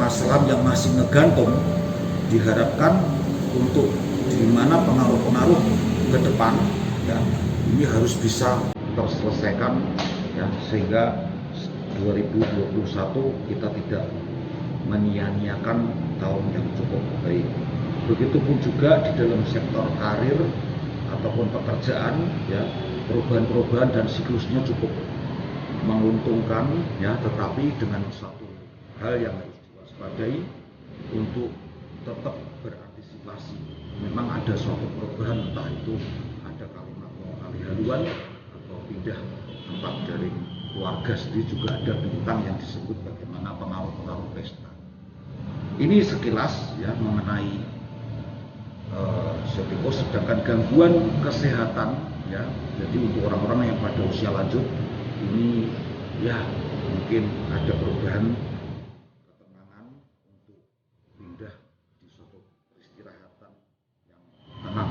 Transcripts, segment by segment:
permasalahan yang masih ngegantung, diharapkan untuk di mana pengaruh-pengaruh ke depan ya ini harus bisa terselesaikan ya, sehingga 2021 kita tidak menyia-nyiakan tahun yang cukup baik. Begitupun juga di dalam sektor karir ataupun pekerjaan ya, perubahan-perubahan dan siklusnya cukup menguntungkan ya, tetapi dengan satu hal yang harus diwaspadai untuk tetap berantisipasi. Memang ada suatu perubahan, entah itu ada kalimat mau alih haluan atau pindah tempat dari keluarga sendiri, juga ada bintang yang disebut bagaimana pengaruh-pengaruh pesta. Ini sekilas ya mengenai Siotikus. Sedangkan gangguan kesehatan ya, jadi untuk orang-orang yang pada usia lanjut ini ya mungkin ada perubahan ketenangan untuk pindah di suatu peristirahatan yang tenang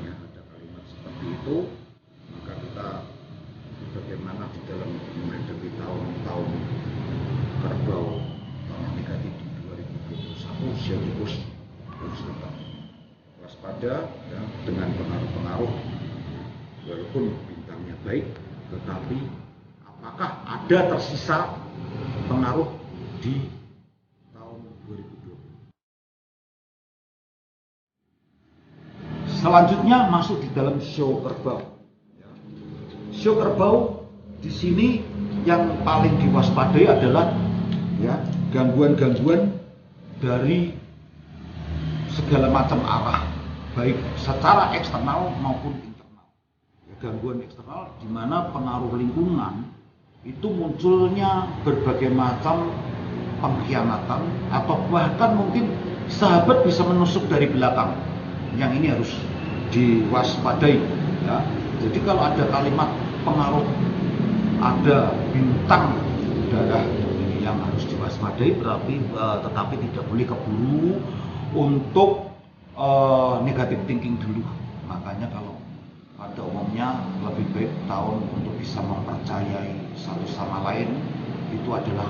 ya, ada kalimat seperti itu. Maka kita bagaimana di dalam menghadapi tahun-tahun kerbau tahun negatif di 2021, Siotikus harus tetap waspada ya, dengan pengaruh-pengaruh walaupun bintangnya baik, tetapi apakah ada tersisa pengaruh di tahun 2020. Selanjutnya masuk di dalam show kerbau. Show kerbau di sini yang paling diwaspadai adalah ya gangguan-gangguan dari segala macam arah, baik secara eksternal maupun internal. Ya, gangguan eksternal di mana pengaruh lingkungan itu munculnya berbagai macam pengkhianatan atau bahkan mungkin sahabat bisa menusuk dari belakang. Yang ini harus diwaspadai ya. Jadi kalau ada kalimat pengaruh, ada bintang darah, ini yang harus diwaspadai, berarti tetapi tidak boleh keburu untuk negatif thinking dulu. Makanya kalau pada umumnya lebih baik tahun untuk bisa mempercayai satu sama lain itu adalah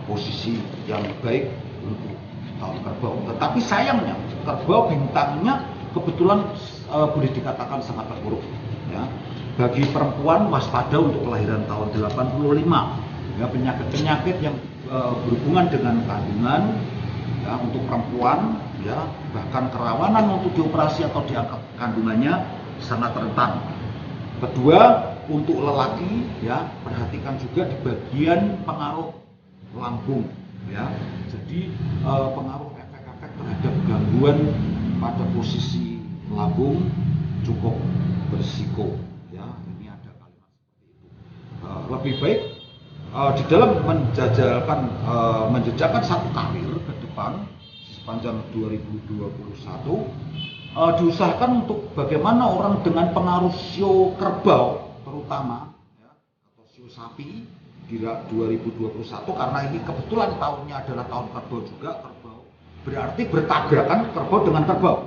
posisi yang baik untuk tahun kerbau. Tetapi sayangnya kerbau bintangnya kebetulan boleh dikatakan sangat terpuruk ya. Bagi perempuan waspada untuk kelahiran tahun 85 ya, penyakit-penyakit yang berhubungan dengan kandungan ya, untuk perempuan ya, bahkan kerawanan untuk dioperasi atau diangkat kandungannya sangat rentan. Kedua, untuk lelaki ya, perhatikan juga di bagian pengaruh lambung ya. Jadi pengaruh efek-efek terhadap gangguan pada posisi lambung cukup berisiko ya. Ini ada kalimat seperti itu. Lebih baik di dalam menjejakkan satu karir ke depan sepanjang 2021 diusahakan untuk bagaimana orang dengan pengaruh sio kerbau terutama ya, atau sio sapi di 2021, karena ini kebetulan tahunnya adalah tahun kerbau juga. Kerbau berarti bertabrakan kerbau dengan kerbau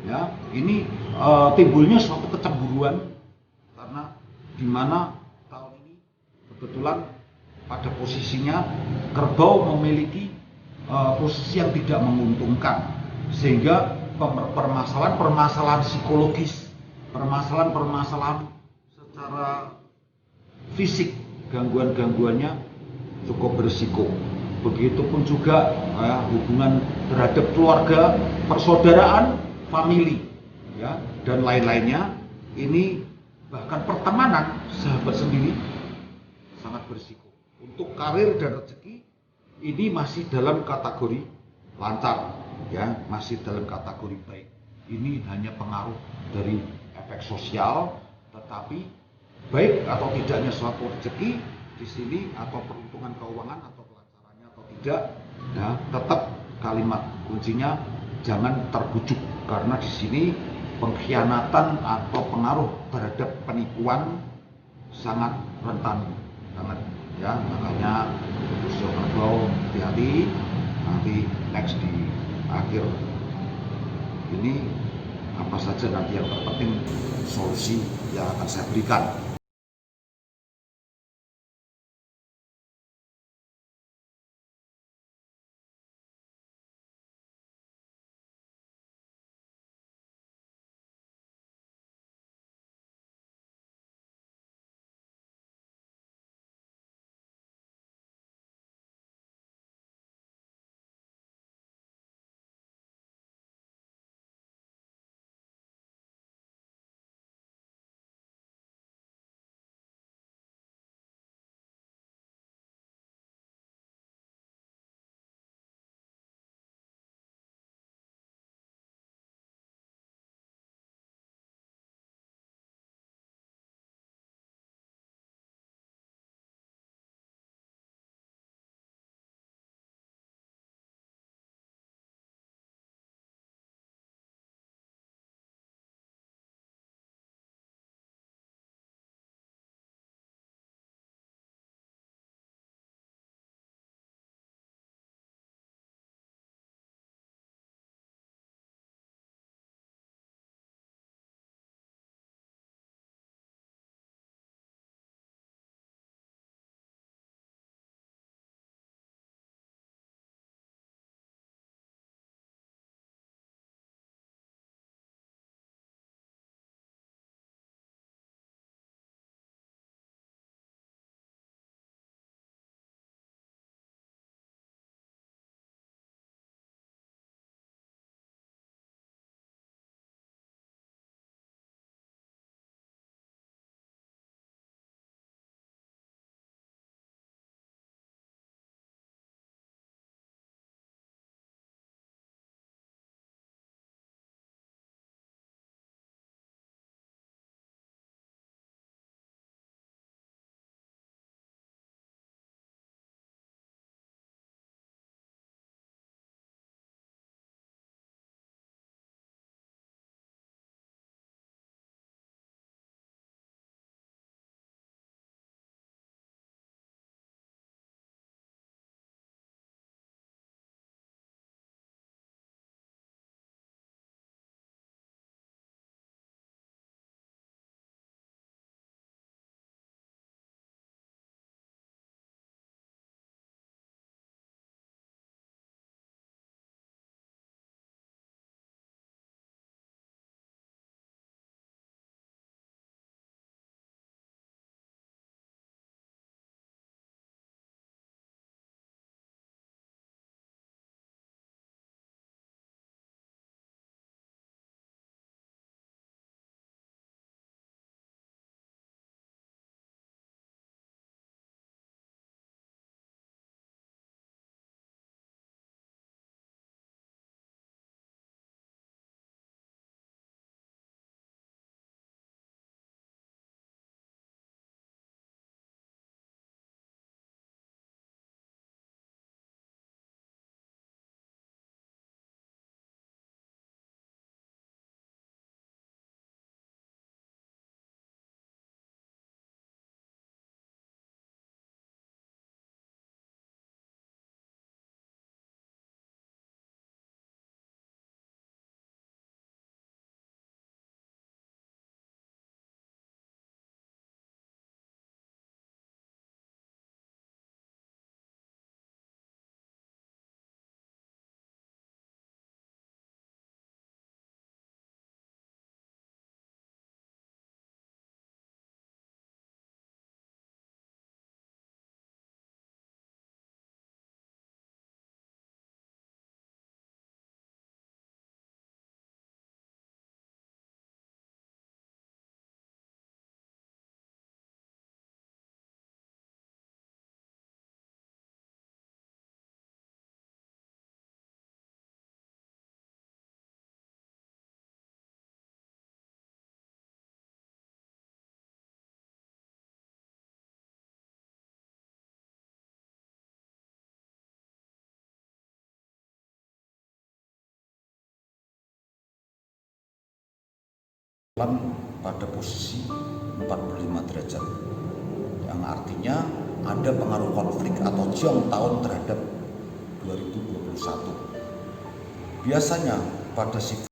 ya. Ini timbulnya suatu kecemburuan karena di mana tahun ini kebetulan pada posisinya kerbau memiliki posisi yang tidak menguntungkan, sehingga permasalahan psikologis, permasalahan secara fisik, gangguan-gangguannya cukup berisiko. Begitupun juga hubungan terhadap keluarga, persaudaraan, famili ya, dan lain-lainnya. Ini bahkan pertemanan sahabat sendiri sangat berisiko. Untuk karir dan rezeki ini masih dalam kategori lancar ya, masih dalam kategori baik. Ini hanya pengaruh dari efek sosial, tetapi baik atau tidaknya suatu rezeki di sini atau peruntungan keuangan atau kelancarannya atau tidak ya, tetap kalimat kuncinya jangan terbujuk, karena di sini pengkhianatan atau pengaruh terhadap penipuan sangat rentan banget ya. Makanya sio kerbau hati-hati, nanti next di akhir ini apa saja nanti yang terpenting solusi yang akan saya berikan. pada posisi 45 derajat, yang artinya ada pengaruh konflik atau ciong tahun terhadap 2021. Biasanya pada sifat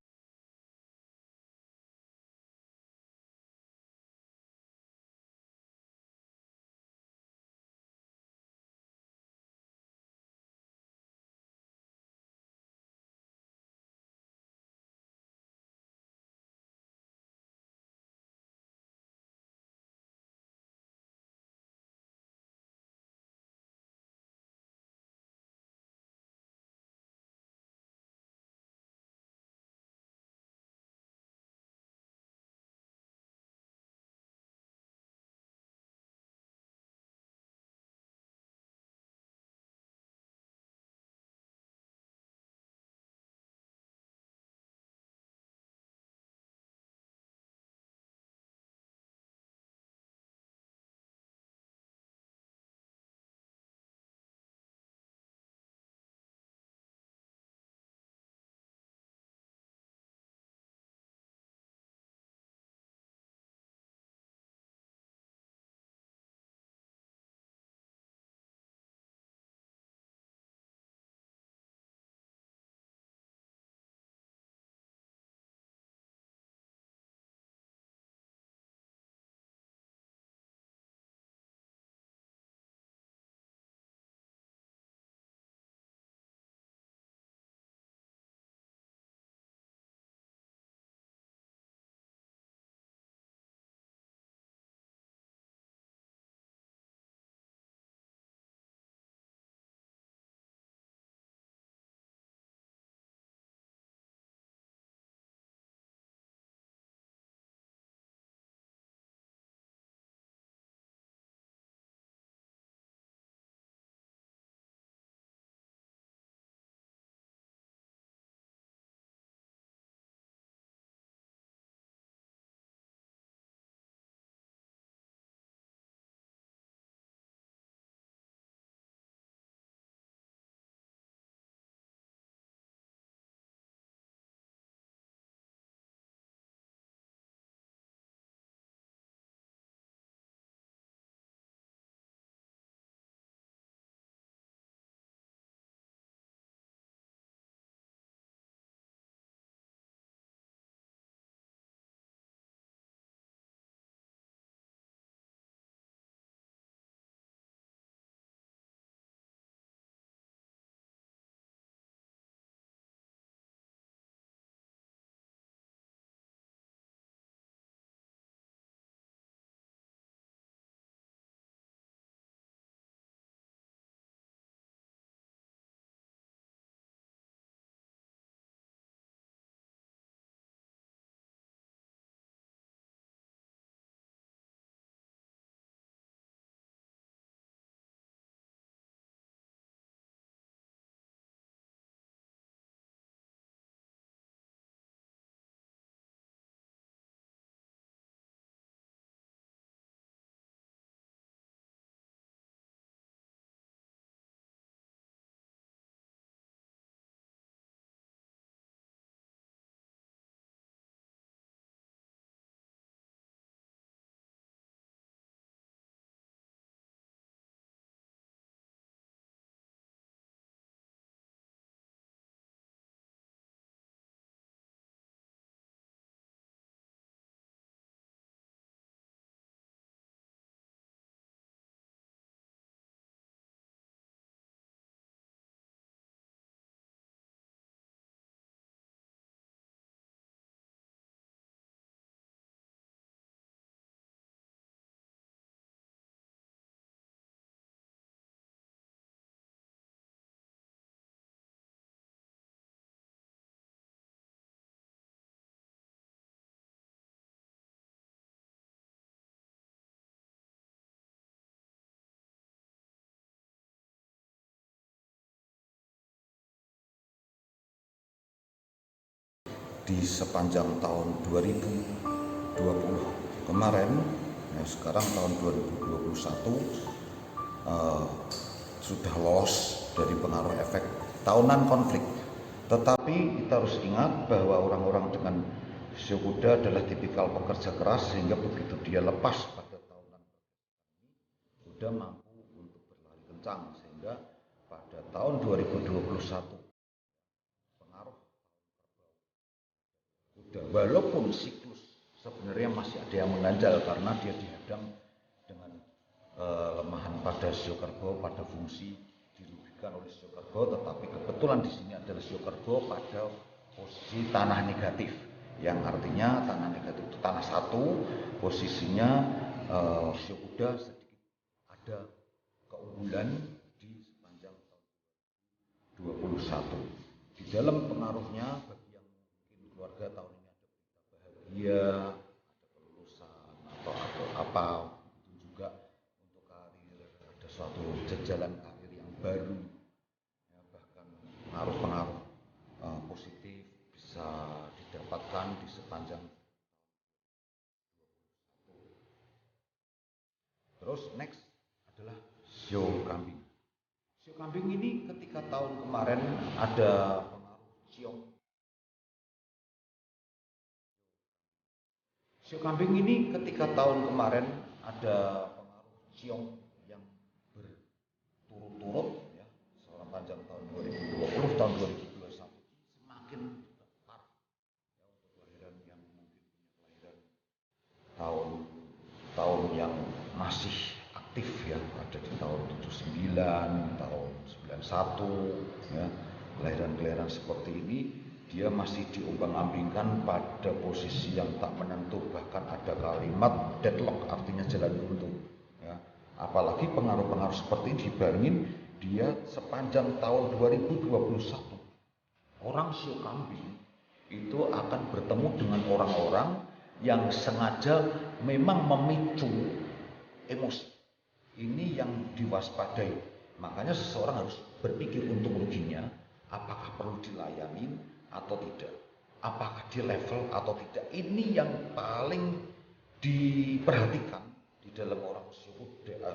di sepanjang tahun 2020 kemarin, sekarang tahun 2021 sudah lolos dari pengaruh efek tahunan konflik. Tetapi kita harus ingat bahwa orang-orang dengan Sio kuda adalah tipikal pekerja keras sehingga begitu dia lepas pada tahunan kuda mampu untuk berlari kencang, sehingga pada tahun 2021 pengaruh kuda walaupun siklus sebenarnya masih ada yang mengganjal karena dia dihadang dengan lemahan pada sio kerbau pada fungsi dirugikan oleh sio kerbau, tetapi kebetulan di sini adalah sio kerbau pada posisi tanah negatif, yang artinya tanah negatif itu tanah satu, posisinya sio kuda sedikit ada keunggulan di sepanjang tahun 2021. Di dalam pengaruhnya bagi yang mungkin keluarga tahun ini ada berita bahagia, ada kelulusan atau apa, itu juga untuk karir, ada suatu jalan karir yang baru, ya, bahkan pengaruh-pengaruh positif bisa didapatkan di sepanjang. Terus next adalah sio kambing. Sio kambing ini ketika tahun kemarin ada pengaruh ciong. Sio kambing ini ketika tahun kemarin ada pengaruh ciong yang berturut-turut, ya, sepanjang tahun 2020, tahun 2021 semakin tepat, ya, untuk kelahiran yang mungkin punya kelahiran tahun yang masih aktif, ya, ada di tahun 79, tahun 91, ya, kelahiran seperti ini dia masih diombang-ambingkan pada posisi yang tak menentu, bahkan ada kalimat deadlock, artinya jalan buntu, ya. Apalagi pengaruh-pengaruh seperti ini dibarengin dia sepanjang tahun 2021 orang sio kambing itu akan bertemu dengan orang-orang yang sengaja memang memicu emosi. Ini yang diwaspadai. Makanya seseorang harus berpikir untuk ruginya, apakah perlu dilayani atau tidak, apakah di level atau tidak. Ini yang paling diperhatikan di dalam orang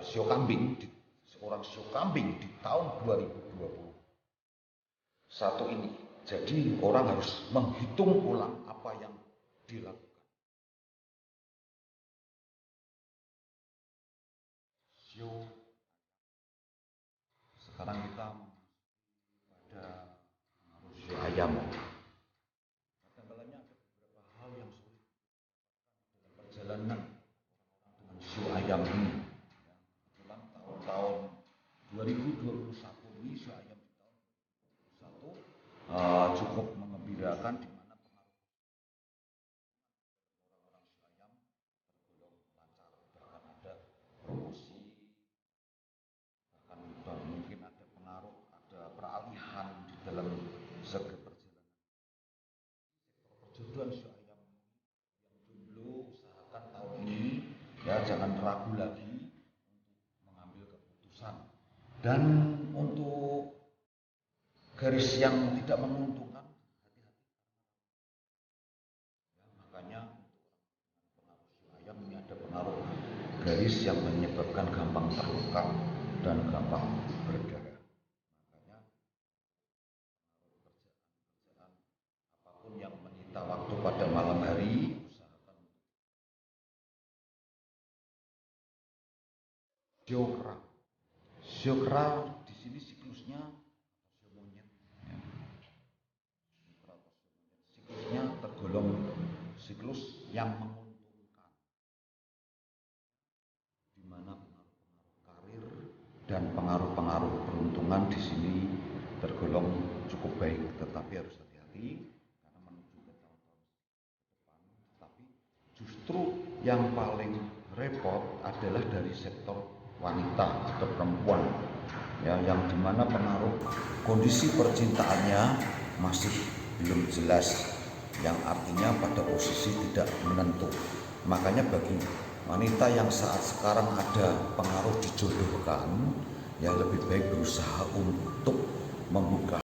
sio kambing, seorang sio kambing di tahun 2021 ini. Jadi orang harus menghitung ulang apa yang dilakukan. Sekarang kita pada sio ayam. Kadang-kadangnya ada beberapa hal yang sulit dalam perjalanan dengan sio ayam ini. Kebetulan tahun 2021 ini sio ayam di tahun 2021 cukup mengembirakan, di mana pengaruh orang-orang sio ayam tergolong lancar, bahkan ada promosi, bahkan mungkin ada pengaruh, ada peralihan di dalam segi perjalanan. Sektor perjodohan sio ayam yang jomblo, usahakan tahun ini, ya, jangan ragu lagi untuk mengambil keputusan. Dan untuk garis yang tidak menguntungkan, hati-hati, ya, makanya untuk pengaruh sio ayam ini ada pengaruh garis yang menyebabkan gampang terluka dan gampang berdarah. Makanya pekerjaan apapun yang menyita waktu pada malam hari, usahakan sio kera. Sio kera di sini siklusnya sio monyet, ya. Siklusnya tergolong siklus yang menguntungkan, di mana pengaruh-pengaruh karir dan pengaruh-pengaruh peruntungan di sini tergolong cukup baik, tetapi harus hati-hati karena menuju ke tahun-tahun depan. Tetapi justru yang paling repot adalah dari sektor wanita atau perempuan, ya, yang dimana pengaruh kondisi percintaannya masih belum jelas, yang artinya pada posisi tidak menentu. Makanya bagi wanita yang saat sekarang ada pengaruh dijodohkan, ya, lebih baik berusaha untuk membuka